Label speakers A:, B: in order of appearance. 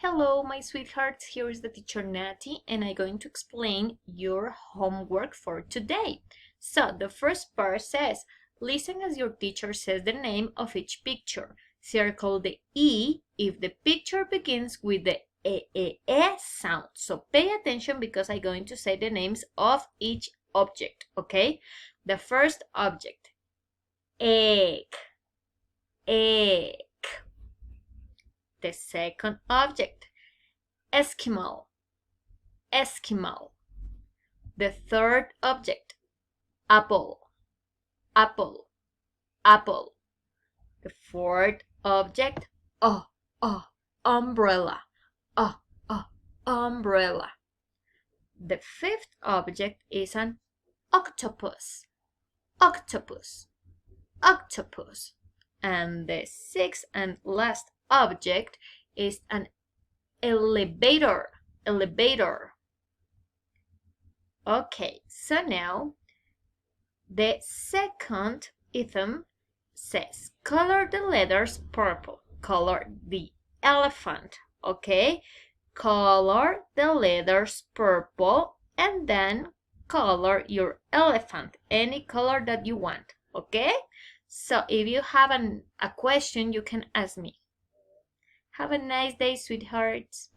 A: Hello, my sweethearts. Here is the teacher Natty, and I'm going to explain your homework for today. So, the first part says, listen as your teacher says the name of each picture. Circle the E if the picture begins with the sound. So, pay attention because I'm going to say the names of each object, okay? The first object, egg, egg. The second object, Eskimo, Eskimo. The third object, apple, apple, apple. The fourth object, umbrella, umbrella. The fifth object is an octopus, octopus, octopus. And the sixth and last object is an elevator, elevator. Okay, so now the second item says color the letters purple. Color the elephant, okay? Color the letters purple and then color your elephant, any color that you want, okay? So if you have a question, you can ask me. Have a nice day, sweethearts.